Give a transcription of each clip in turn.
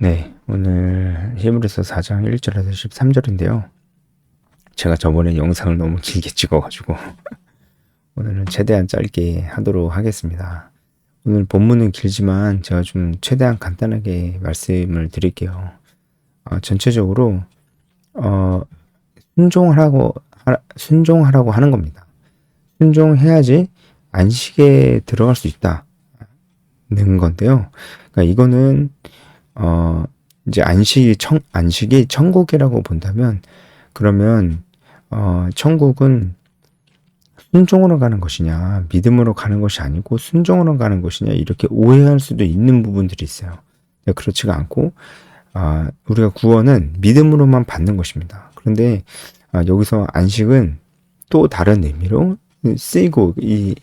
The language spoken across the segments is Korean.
네, 오늘 히브리서 4장 1절에서 13절인데요. 제가 저번에 영상을 너무 길게 찍어가지고 오늘은 최대한 짧게 하도록 하겠습니다. 오늘 본문은 길지만 제가 좀 최대한 간단하게 말씀을 드릴게요. 전체적으로 순종하라고 하는 겁니다. 순종해야지 안식에 들어갈 수 있다는 건데요. 그러니까 이거는 이제 안식이 천국이라고 본다면, 그러면, 천국은 순종으로 가는 것이냐, 믿음으로 가는 것이 아니고 순종으로 가는 것이냐, 이렇게 오해할 수도 있는 부분들이 있어요. 그렇지가 않고, 우리가 구원은 믿음으로만 받는 것입니다. 그런데, 여기서 안식은 또 다른 의미로 쓰이고, 이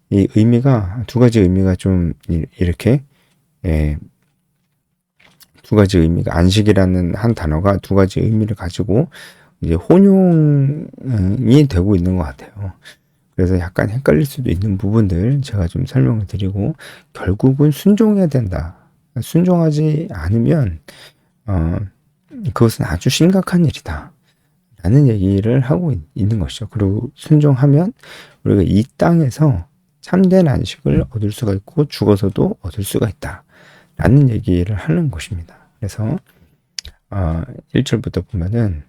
의미가, 두 가지 의미가 좀 이렇게, 두 가지 의미가, 안식이라는 한 단어가 두 가지 의미를 가지고 이제 혼용이 되고 있는 것 같아요. 그래서 약간 헷갈릴 수도 있는 부분들 제가 좀 설명을 드리고, 결국은 순종해야 된다. 순종하지 않으면 그것은 아주 심각한 일이다 라는 얘기를 하고 있는 것이죠. 그리고 순종하면 우리가 이 땅에서 참된 안식을 얻을 수가 있고 죽어서도 얻을 수가 있다 라는 얘기를 하는 것입니다. 그래서 1절부터 보면은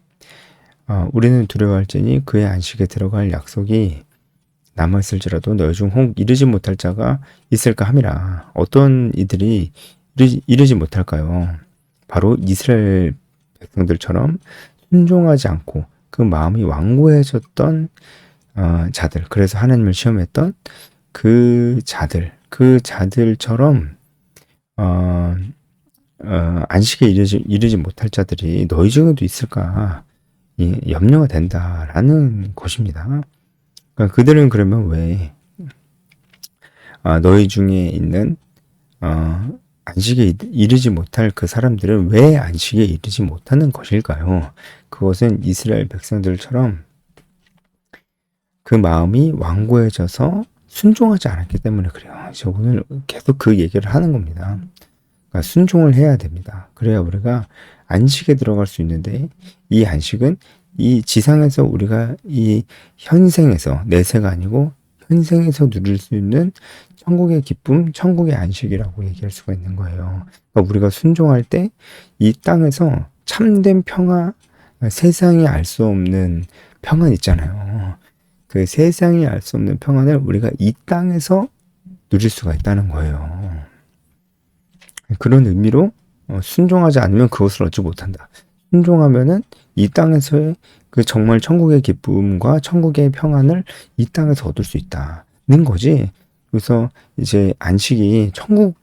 우리는 두려워할지니 그의 안식에 들어갈 약속이 남아있을지라도 너희 중 혹 이르지 못할 자가 있을까 함이라. 어떤 이들이 이르지 못할까요? 바로 이스라엘 백성들처럼 순종하지 않고 그 마음이 완고해졌던 자들, 그래서 하나님을 시험했던 그 자들처럼 안식에 이르지 못할 자들이 너희 중에도 있을까 염려가 된다라는 것입니다. 그러니까 그들은 그러면 왜 너희 중에 있는 안식에 이르지 못할 그 사람들은 왜 안식에 이르지 못하는 것일까요? 그것은 이스라엘 백성들처럼 그 마음이 완고해져서 순종하지 않았기 때문에 그래요. 그래서 오늘 계속 그 얘기를 하는 겁니다. 그러니까 순종을 해야 됩니다. 그래야 우리가 안식에 들어갈 수 있는데, 이 안식은 이 지상에서 우리가 이 현생에서, 내세가 아니고 현생에서 누릴 수 있는 천국의 기쁨, 천국의 안식이라고 얘기할 수가 있는 거예요. 그러니까 우리가 순종할 때 이 땅에서 참된 평화, 세상이 알 수 없는 평안 있잖아요. 그 세상이 알 수 없는 평안을 우리가 이 땅에서 누릴 수가 있다는 거예요. 그런 의미로 순종하지 않으면 그것을 얻지 못한다. 순종하면은 이 땅에서의 그 정말 천국의 기쁨과 천국의 평안을 이 땅에서 얻을 수 있다는 거지. 그래서 이제 안식이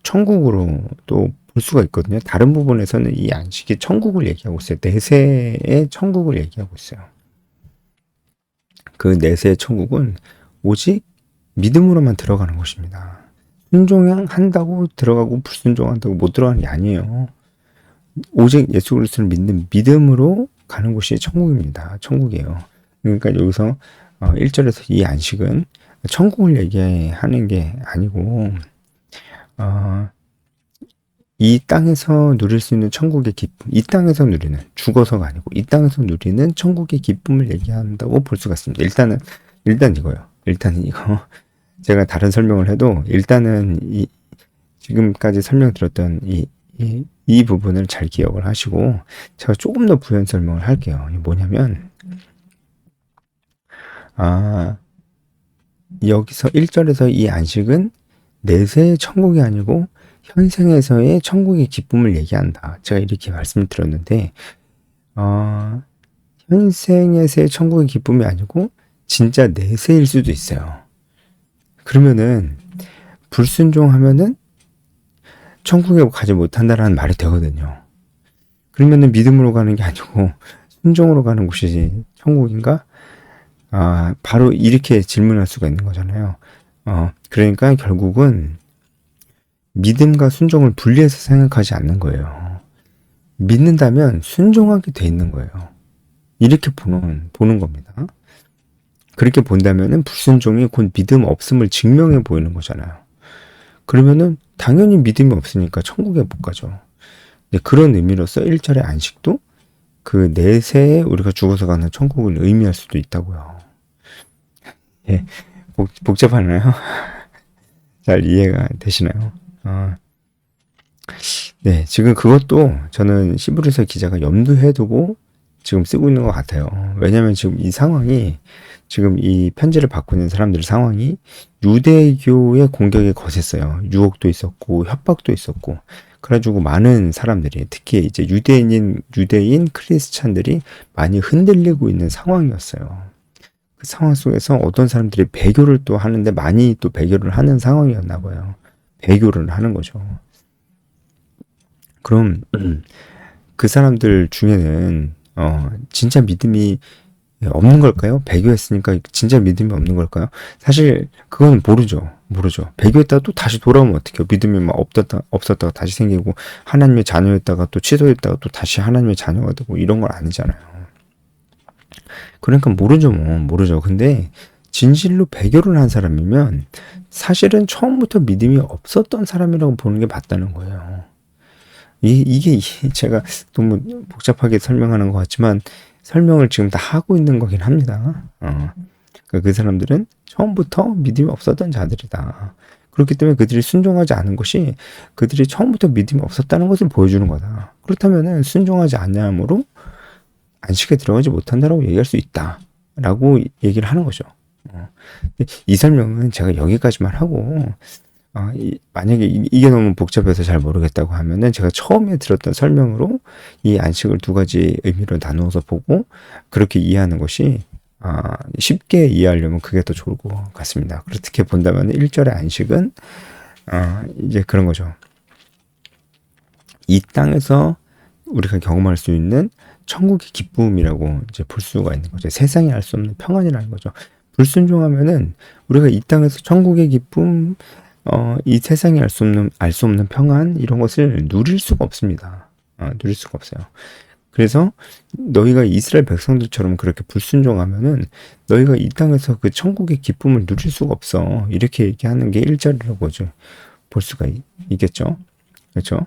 천국으로 또 볼 수가 있거든요. 다른 부분에서는 이 안식이 천국을 얘기하고 있어요. 내세의 천국을 얘기하고 있어요. 그 내세의 천국은 오직 믿음으로만 들어가는 것입니다. 순종한다고 들어가고 불순종한다고 못 들어가는 게 아니에요. 오직 예수 그리스도를 믿는 믿음으로 가는 곳이 천국입니다. 천국이에요. 그러니까 여기서 1절에서 이 안식은 천국을 얘기하는 게 아니고 이 땅에서 누릴 수 있는 천국의 기쁨, 이 땅에서 누리는, 죽어서가 아니고 이 땅에서 누리는 천국의 기쁨을 얘기한다고 볼 수가 있습니다. 일단 이거요. 일단은 이거. 제가 다른 설명을 해도 일단은 지금까지 설명드렸던 이 부분을 잘 기억을 하시고, 제가 조금 더 부연 설명을 할게요. 뭐냐면, 여기서 1절에서 이 안식은 내세의 천국이 아니고 현생에서의 천국의 기쁨을 얘기한다. 제가 이렇게 말씀을 드렸는데, 현생에서의 천국의 기쁨이 아니고 진짜 내세일 수도 있어요. 그러면은 불순종하면은 천국에 가지 못한다라는 말이 되거든요. 그러면은 믿음으로 가는 게 아니고 순종으로 가는 곳이지 천국인가? 바로 이렇게 질문할 수가 있는 거잖아요. 그러니까 결국은 믿음과 순종을 분리해서 생각하지 않는 거예요. 믿는다면 순종하게 돼 있는 거예요. 이렇게 보는 겁니다. 그렇게 본다면은 불순종이 곧 믿음 없음을 증명해 보이는 거잖아요. 그러면은 당연히 믿음이 없으니까 천국에 못 가죠. 네, 그런 의미로서 1절의 안식도 그 내세에 우리가 죽어서 가는 천국을 의미할 수도 있다고요. 예, 복잡하나요? 잘 이해가 되시나요? 네, 지금 그것도 저는 시브리서 기자가 염두해 두고 지금 쓰고 있는 것 같아요. 왜냐면 지금 이 상황이, 지금 이 편지를 받고 있는 사람들 상황이 유대교의 공격이 거셌어요. 유혹도 있었고, 협박도 있었고. 그래가지고 많은 사람들이, 특히 이제 유대인 크리스찬들이 많이 흔들리고 있는 상황이었어요. 그 상황 속에서 어떤 사람들이 배교를 또 하는데 많이 또 배교를 하는 상황이었나 봐요. 배교를 하는 거죠. 그럼 그 사람들 중에는 진짜 믿음이 없는 걸까요? 배교했으니까 진짜 믿음이 없는 걸까요? 사실 그건 모르죠. 배교했다가 또 다시 돌아오면 어떡해요? 믿음이 막 없었다가 다시 생기고, 하나님의 자녀였다가 또 취소했다가 또 다시 하나님의 자녀가 되고, 이런 건 아니잖아요. 그러니까 모르죠. 근데 진실로 배교를 한 사람이면 사실은 처음부터 믿음이 없었던 사람이라고 보는 게 맞다는 거예요. 이게 제가 너무 복잡하게 설명하는 것 같지만 설명을 지금 다 하고 있는 거긴 합니다. 그러니까 그 사람들은 처음부터 믿음이 없었던 자들이다. 그렇기 때문에 그들이 순종하지 않은 것이 그들이 처음부터 믿음이 없었다는 것을 보여주는 거다. 그렇다면 순종하지 않냐므로 안식에 들어가지 못한다라고 얘기할 수 있다라고 얘기를 하는 거죠. 이 설명은 제가 여기까지만 하고, 만약에 이게 너무 복잡해서 잘 모르겠다고 하면은 제가 처음에 들었던 설명으로 이 안식을 두 가지 의미로 나누어서 보고 그렇게 이해하는 것이 쉽게 이해하려면 그게 더 좋을 것 같습니다. 그렇게 본다면 1절의 안식은 이제 그런 거죠. 이 땅에서 우리가 경험할 수 있는 천국의 기쁨이라고 이제 볼 수가 있는 거죠. 세상이 알 수 없는 평안이라는 거죠. 불순종하면은 우리가 이 땅에서 천국의 기쁨, 이 세상이 알 수 없는 평안, 이런 것을 누릴 수가 없습니다. 누릴 수가 없어요. 그래서 너희가 이스라엘 백성들처럼 그렇게 불순종하면은 너희가 이 땅에서 그 천국의 기쁨을 누릴 수가 없어. 이렇게 얘기하는 게 1절이라고 볼 수가 있겠죠. 그렇죠?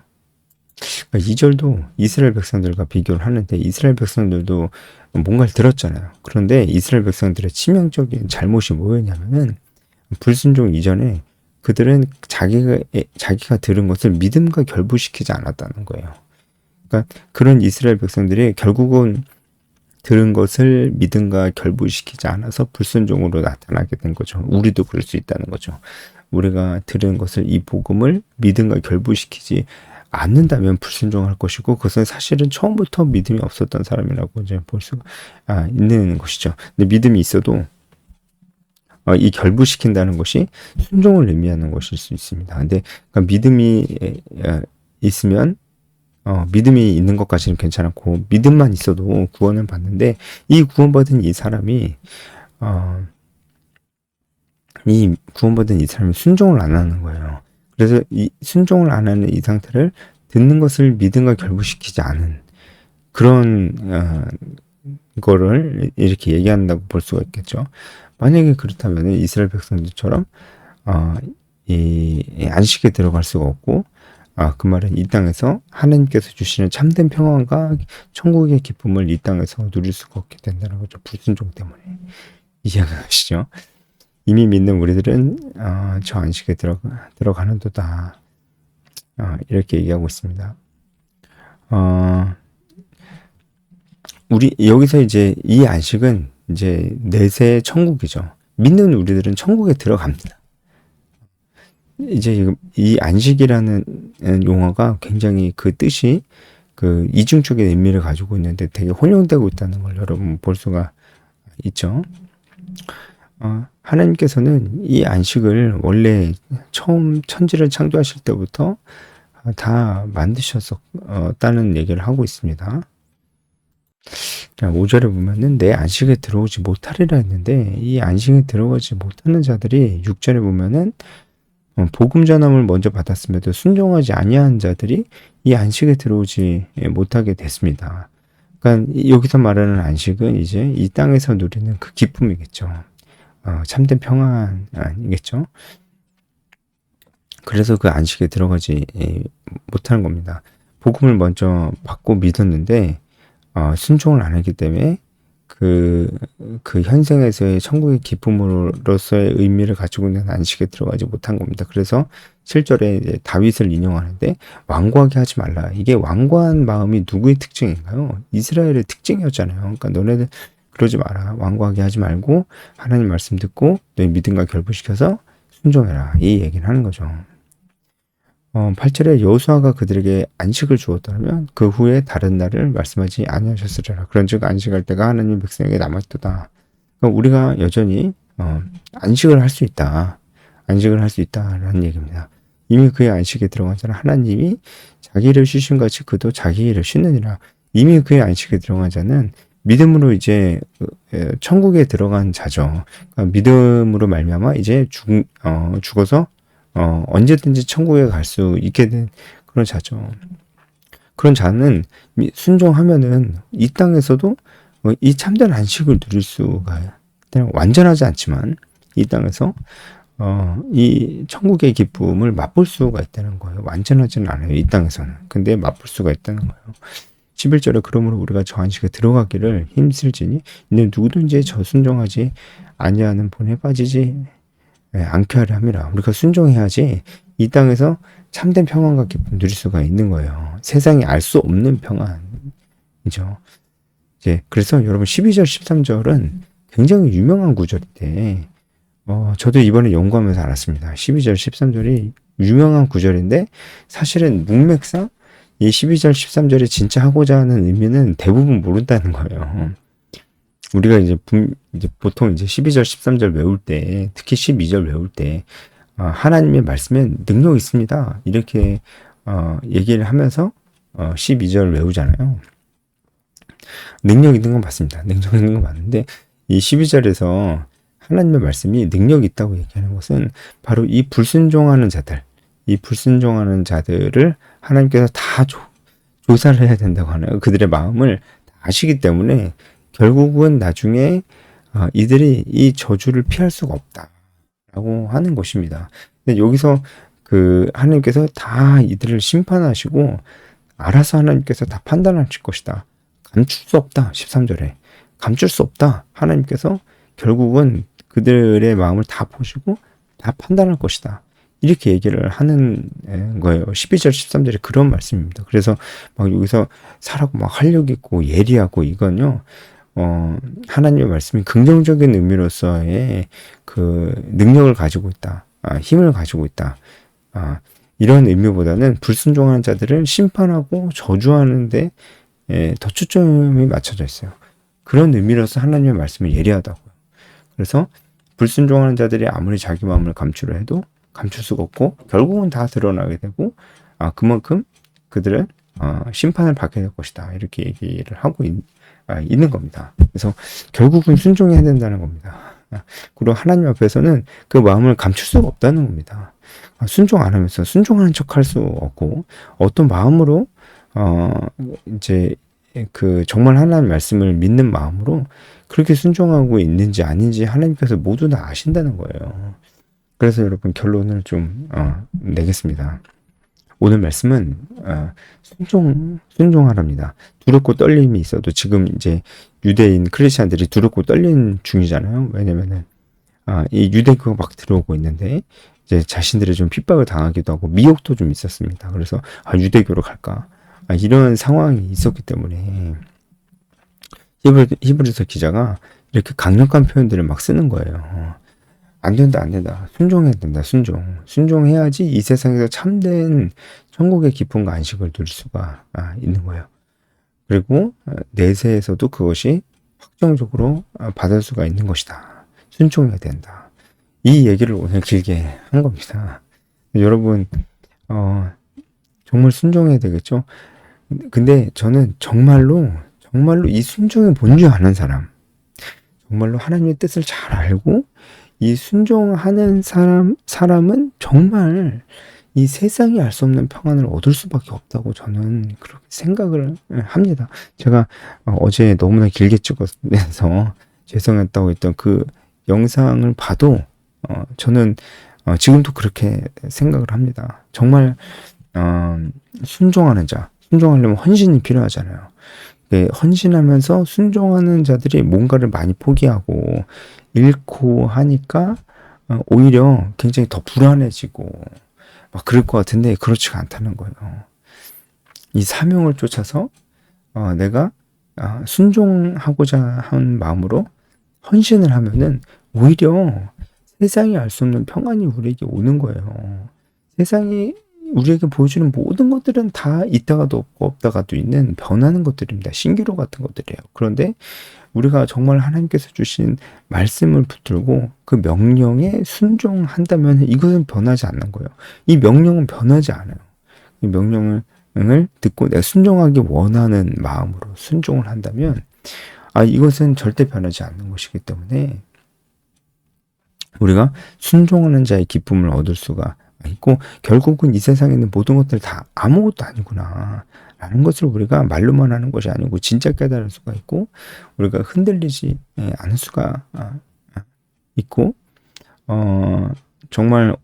2절도 이스라엘 백성들과 비교를 하는데 이스라엘 백성들도 뭔가를 들었잖아요. 그런데 이스라엘 백성들의 치명적인 잘못이 뭐였냐면은 불순종 이전에 그들은 자기가 들은 것을 믿음과 결부시키지 않았다는 거예요. 그러니까 그런 이스라엘 백성들이 결국은 들은 것을 믿음과 결부시키지 않아서 불순종으로 나타나게 된 거죠. 우리도 그럴 수 있다는 거죠. 우리가 들은 것을, 이 복음을 믿음과 결부시키지 않는다면 불순종할 것이고, 그것은 사실은 처음부터 믿음이 없었던 사람이라고 이제 볼 수가 있는 것이죠. 근데 믿음이 있어도 이 결부시킨다는 것이 순종을 의미하는 것일 수 있습니다. 근데 그러니까 믿음이 있으면 믿음이 있는 것까지는 괜찮았고 믿음만 있어도 구원을 받는데, 이 구원받은 이 사람이 순종을 안 하는 거예요. 그래서 이 순종을 안 하는 이 상태를 듣는 것을 믿음과 결부시키지 않은 그런 거를 이렇게 얘기한다고 볼 수가 있겠죠. 만약에 그렇다면 이스라엘 백성들처럼 이 안식에 들어갈 수가 없고, 그 말은 이 땅에서 하나님께서 주시는 참된 평안과 천국의 기쁨을 이 땅에서 누릴 수가 없게 된다는 거죠. 불순종 때문에. 이해가 가시죠? 이미 믿는 우리들은 저 안식에 들어가는 도다. 이렇게 얘기하고 있습니다. 우리 여기서 이제 이 안식은 이제 내세 천국이죠. 믿는 우리들은 천국에 들어갑니다. 이제 이 안식이라는 용어가 굉장히 그 뜻이 그 이중적인 의미를 가지고 있는데 되게 혼용되고 있다는 걸 여러분 볼 수가 있죠. 하나님께서는 이 안식을 원래 처음 천지를 창조하실 때부터 다 만드셨다는 얘기를 하고 있습니다. 5절에 보면은 내 안식에 들어오지 못하리라 했는데, 이 안식에 들어가지 못하는 자들이 6절에 보면은 복음 전함을 먼저 받았음에도 순종하지 아니한 자들이 이 안식에 들어오지 못하게 됐습니다. 그러니까 여기서 말하는 안식은 이제 이 땅에서 누리는 그 기쁨이겠죠. 참된 평안이겠죠. 그래서 그 안식에 들어가지 못하는 겁니다. 복음을 먼저 받고 믿었는데 순종을 안 했기 때문에 그 현생에서의 천국의 기쁨으로서의 의미를 가지고 있는 안식에 들어가지 못한 겁니다. 그래서 7절에 이제 다윗을 인용하는데 완고하게 하지 말라. 이게 완고한 마음이 누구의 특징인가요? 이스라엘의 특징이었잖아요. 그러니까 너네들 그러지 마라. 완고하게 하지 말고 하나님 말씀 듣고 너희 믿음과 결부시켜서 순종해라. 이 얘기를 하는 거죠. 8절에 여호수아가 그들에게 안식을 주었다면 그 후에 다른 날을 말씀하지 아니하셨으리라. 그런즉 안식할 때가 하나님 백성에게 남았도다. 그러니까 우리가 여전히 안식을 할 수 있다. 안식을 할 수 있다라는 얘기입니다. 이미 그의 안식에 들어간 자는 하나님이 자기 일을 쉬신 같이 그도 자기 일을 쉬느니라. 이미 그의 안식에 들어간 자는 믿음으로 이제 천국에 들어간 자죠. 그러니까 믿음으로 말미암아 이제 죽어서 언제든지 천국에 갈 수 있게 된 그런 자죠. 그런 자는 순종하면은 이 땅에서도 이 참된 안식을 누릴 수가 완전하지 않지만 이 땅에서 이 천국의 기쁨을 맛볼 수가 있다는 거예요. 완전하지는 않아요. 이 땅에서는. 근데 맛볼 수가 있다는 거예요. 11절에 그러므로 우리가 저 안식에 들어가기를 힘쓸지니 이는 누구든지 저 순종하지 아니하는 본에 빠지지 않게 하려 함이라. 우리가 순종해야지 이 땅에서 참된 평안과 기쁨 누릴 수가 있는 거예요. 세상이 알 수 없는 평안이죠. 이제 그래서 여러분 12절, 13절은 굉장히 유명한 구절인데 저도 이번에 연구하면서 알았습니다. 12절, 13절이 유명한 구절인데 사실은 문맥상 이 12절, 13절이 진짜 하고자 하는 의미는 대부분 모른다는 거예요. 우리가 이제 보통 이제 12절, 13절 외울 때, 특히 12절 외울 때, 하나님의 말씀에 능력이 있습니다. 이렇게, 얘기를 하면서, 12절 외우잖아요. 능력 있는 건 맞습니다. 능력 있는 건 맞는데, 이 12절에서 하나님의 말씀이 능력이 있다고 얘기하는 것은 바로 이 불순종하는 자들을 하나님께서 다 조사를 해야 된다고 하나요? 그들의 마음을 다 아시기 때문에 결국은 나중에 이들이 이 저주를 피할 수가 없다라고 하는 것입니다. 근데 여기서 그 하나님께서 다 이들을 심판하시고 알아서 하나님께서 다 판단하실 것이다. 감출 수 없다. 13절에 감출 수 없다. 하나님께서 결국은 그들의 마음을 다 보시고 다 판단할 것이다. 이렇게 얘기를 하는 거예요. 12절, 13절에 그런 말씀입니다. 그래서 막 여기서 사라고 막 활력 있고 예리하고 이건요, 하나님의 말씀이 긍정적인 의미로서의 그 능력을 가지고 있다. 힘을 가지고 있다. 이런 의미보다는 불순종하는 자들을 심판하고 저주하는데 더 초점이 맞춰져 있어요. 그런 의미로서 하나님의 말씀이 예리하다고요. 그래서 불순종하는 자들이 아무리 자기 마음을 감추려 해도 감출 수가 없고 결국은 다 드러나게 되고 그만큼 그들은 심판을 받게 될 것이다. 이렇게 얘기를 하고 있는 겁니다. 그래서 결국은 순종해야 된다는 겁니다. 그리고 하나님 앞에서는 그 마음을 감출 수가 없다는 겁니다. 순종 안 하면서 순종하는 척 할 수 없고 어떤 마음으로 이제 그 정말 하나님 말씀을 믿는 마음으로 그렇게 순종하고 있는지 아닌지 하나님께서 모두 다 아신다는 거예요. 그래서 여러분 결론을 좀 내겠습니다. 오늘 말씀은 순종하랍니다. 두렵고 떨림이 있어도 지금 이제 유대인 크리스찬들이 두렵고 떨린 중이잖아요. 왜냐면은 이 유대교가 막 들어오고 있는데 이제 자신들이 좀 핍박을 당하기도 하고 미혹도 좀 있었습니다. 그래서 유대교로 갈까? 이런 상황이 있었기 때문에 히브리서 기자가 이렇게 강력한 표현들을 막 쓰는 거예요. 안 된다. 순종해야 된다. 순종해야지 이 세상에서 참된 천국의 기쁨과 안식을 누릴 수가 있는 거예요. 그리고 내세에서도 그것이 확정적으로 받을 수가 있는 것이다. 순종해야 된다. 이 얘기를 오늘 길게 한 겁니다. 여러분 정말 순종해야 되겠죠? 근데 저는 정말로 이 순종의 뭔지 아는 사람, 정말로 하나님의 뜻을 잘 알고 이 순종하는 사람은 정말 이 세상이 알 수 없는 평안을 얻을 수밖에 없다고 저는 그렇게 생각을 합니다. 제가 어제 너무나 길게 찍어서 죄송했다고 했던 그 영상을 봐도 저는 지금도 그렇게 생각을 합니다. 정말 순종하는 자, 순종하려면 헌신이 필요하잖아요. 헌신하면서 순종하는 자들이 뭔가를 많이 포기하고 잃고 하니까 오히려 굉장히 더 불안해지고 막 그럴 것 같은데 그렇지가 않다는 거예요. 이 사명을 쫓아서 내가 순종하고자 한 마음으로 헌신을 하면은 오히려 세상이 알 수 없는 평안이 우리에게 오는 거예요. 세상이 우리에게 보여주는 모든 것들은 다 있다가도 없고 없다가도 있는 변하는 것들입니다. 신기루 같은 것들이에요. 그런데 우리가 정말 하나님께서 주신 말씀을 붙들고 그 명령에 순종한다면 이것은 변하지 않는 거예요. 이 명령은 변하지 않아요. 이 명령을 듣고 내가 순종하기 원하는 마음으로 순종을 한다면 이것은 절대 변하지 않는 것이기 때문에 우리가 순종하는 자의 기쁨을 얻을 수가 있고 결국은 이 세상에 있는 모든 것들 다 아무것도 아니구나 라는 것을 우리가 말로만 하는 것이 아니고 진짜 깨달을 수가 있고 우리가 흔들리지 않을 수가 있고 정말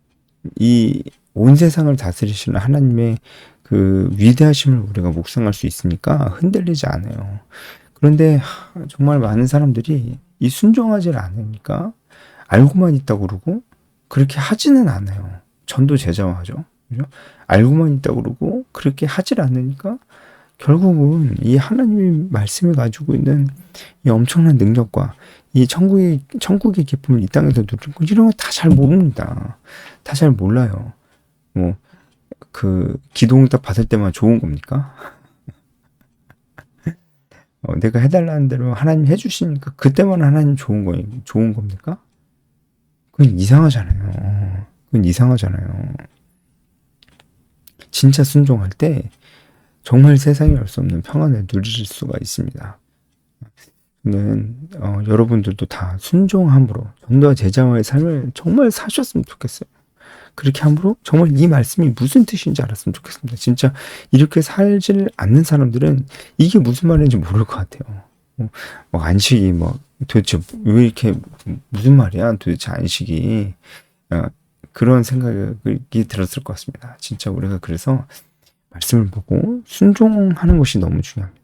이 온 세상을 다스리시는 하나님의 그 위대하심을 우리가 묵상할 수 있으니까 흔들리지 않아요. 그런데 정말 많은 사람들이 이 순종하지 않으니까 알고만 있다고 그러고 그렇게 하지는 않아요. 전도 제자화죠. 그죠? 알고만 있다고 그러고 그렇게 하질 않으니까 결국은 이 하나님의 말씀이 가지고 있는 이 엄청난 능력과 이 천국의 기쁨을 이 땅에서 누리는 거 이런 거 다 잘 모릅니다. 다 잘 몰라요. 기도응답 받을 때만 좋은 겁니까? 내가 해달라는 대로 하나님 해주시니까 그때만 하나님 좋은 겁니까? 그건 이상하잖아요. 진짜 순종할 때 정말 세상에 알 수 없는 평안을 누릴 수가 있습니다. 여러분들도 다 순종함으로 전도와 제자와의 삶을 정말 사셨으면 좋겠어요. 그렇게 함으로 정말 이 말씀이 무슨 뜻인지 알았으면 좋겠습니다. 진짜 이렇게 살질 않는 사람들은 이게 무슨 말인지 모를 것 같아요. 안식이 도대체 왜 이렇게 무슨 말이야? 도대체 안식이 그런 생각이 들었을 것 같습니다. 진짜 우리가 그래서 말씀을 보고 순종하는 것이 너무 중요합니다.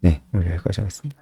네, 오늘 여기까지 하겠습니다.